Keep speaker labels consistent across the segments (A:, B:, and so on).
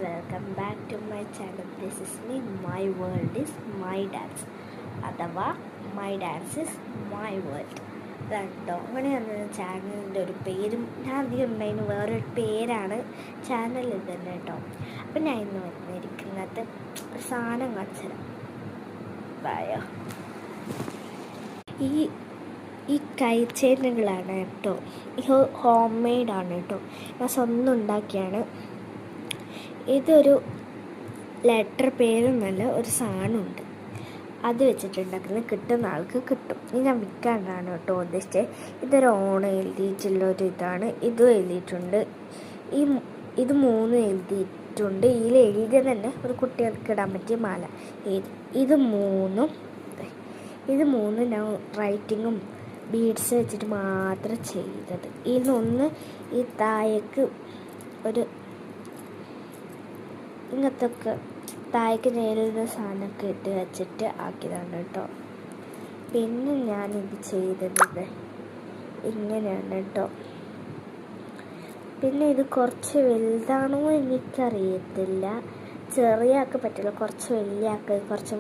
A: Welcome back to my channel. This is me. My world is my dance, അഥവാ my dance is my world. കേട്ടോ, അങ്ങനെയാണ് ചാനലിൻ്റെ ഒരു പേരും. ഞാൻ അധികം ഉണ്ടായിരുന്നു വേറൊരു പേരാണ് ചാനലിൽ തന്നെ കേട്ടോ. അപ്പം ഞാൻ ഇന്ന് വന്നിരിക്കുന്നത് ഒരു സാധനം കാണിച്ചുതരാം. ബായോ, ഈ കൈച്ചേനുകളാണ് കേട്ടോ. ഈ ഹോം മെയ്ഡാണ് കേട്ടോ. ഞാൻ സ്വന്തം ഉണ്ടാക്കിയാണ്. ഇതൊരു ലെറ്റർ പേരൊന്നല്ല, ഒരു സാധനമുണ്ട്. അത് വെച്ചിട്ടുണ്ടാക്കുന്നത് കിട്ടുന്ന ആൾക്ക് കിട്ടും. ഇത് ഞാൻ വിൽക്കാനാണ് കേട്ടോ ഉദ്ദേശിച്ചത്. ഇതൊരു ഓണം എഴുതിയിട്ടുള്ളൊരു ഇതാണ്. ഇതും എഴുതിയിട്ടുണ്ട്. ഇത് മൂന്നും എഴുതിയിട്ടുണ്ട്. ഇതിൽ എഴുതിയത് തന്നെ ഒരു കുട്ടികൾക്ക് ഇടാൻ പറ്റിയ മാല. ഇത് മൂന്നും ഞാൻ റൈറ്റിങ്ങും ബീഡ്സ് വെച്ചിട്ട് മാത്രം ചെയ്തത്. ഇതിലൊന്ന് ഈ താഴേക്ക് ഒരു ഇങ്ങനത്തെ ഒക്കെ താഴേക്ക് നേരുന്ന സാധനമൊക്കെ ഇട്ട് വെച്ചിട്ട് ആക്കിയതാണ് കേട്ടോ. പിന്നെ ഞാനിത് ചെയ്തത് ഇങ്ങനെയാണ് കേട്ടോ. പിന്നെ ഇത് കുറച്ച് വലുതാണോ എനിക്കറിയത്തില്ല. ചെറിയ ആൾക്ക് പറ്റില്ല, കുറച്ച് വലിയ ആൾക്ക് കുറച്ച്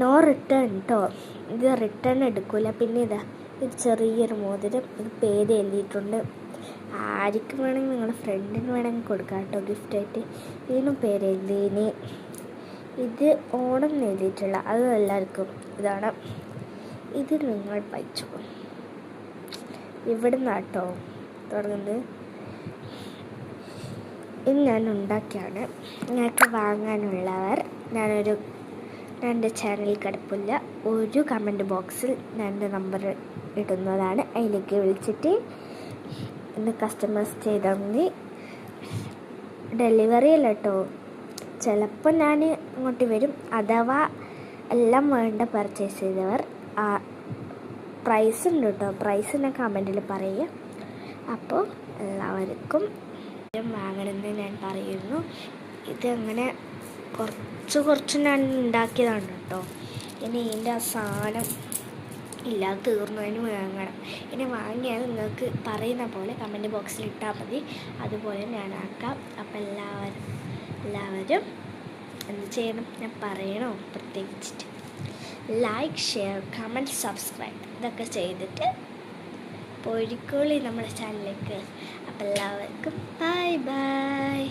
A: നോ റിട്ടേൺ കേട്ടോ. ഇത് റിട്ടേൺ എടുക്കില്ല. പിന്നെ ഇത് ചെറിയൊരു മോതിരം. ഇത് പേര് എഴുതിയിട്ടുണ്ട്. ആർക്കും വേണമെങ്കിൽ നിങ്ങളുടെ ഫ്രണ്ടിന് വേണമെങ്കിൽ കൊടുക്കാം കേട്ടോ ഗിഫ്റ്റായിട്ട്. ഇതിനും പേര് എഴുതിയിന്. ഇത് ഓണം എഴുതിയിട്ടുള്ള അത് എല്ലാവർക്കും ഇതാണ്. ഇത് നിങ്ങൾ വായിച്ചു. ഇവിടെ നിന്നാട്ടോ തുടങ്ങുന്നത്. ഇത് ഞാൻ ഉണ്ടാക്കിയാണ്. നിങ്ങൾക്ക് വാങ്ങാനുള്ളവർ എൻ്റെ ചാനലിൽ കിടപ്പില്ല. ഒരു കമൻറ്റ് ബോക്സിൽ ഞാൻ എൻ്റെ നമ്പർ ഇടുന്നതാണ്. അതിലേക്ക് വിളിച്ചിട്ട് ഇന്ന് കസ്റ്റമൈസ് ചെയ്താൽ മതി. ഡെലിവറി അല്ല കേട്ടോ. ചിലപ്പോൾ ഞാൻ ഇങ്ങോട്ട് വരും. അഥവാ എല്ലാം വേണ്ട പർച്ചേസ് ചെയ്തവർ പ്രൈസ് ഉണ്ട് കേട്ടോ. പ്രൈസ് ഞാൻ കമൻറ്റിൽ പറയുക. അപ്പോൾ എല്ലാവർക്കും വാങ്ങണമെന്ന് ഞാൻ പറയുന്നു. ഇതങ്ങനെ കുറച്ച് ഞാൻ ഉണ്ടാക്കിയതാണ് കേട്ടോ. ഇനി ഇതിൻ്റെ ആ സാധനം ഇല്ലാതെ തീർന്നതിന് വാങ്ങണം. ഇനി വാങ്ങിയാൽ നിങ്ങൾക്ക് പറയുന്ന പോലെ കമൻറ്റ് ബോക്സിൽ ഇട്ടാൽ മതി. അതുപോലെ ഞാൻ ആക്കാം. അപ്പം എല്ലാവരും എന്ത് ചെയ്യണം ഞാൻ പറയണോ? പ്രത്യേകിച്ചിട്ട് ലൈക്ക്, ഷെയർ, കമൻറ്റ്, സബ്സ്ക്രൈബ് ഇതൊക്കെ ചെയ്തിട്ട് പോയിക്കോളി നമ്മുടെ ചാനലിലേക്ക്. അപ്പം എല്ലാവർക്കും ബൈ ബൈ.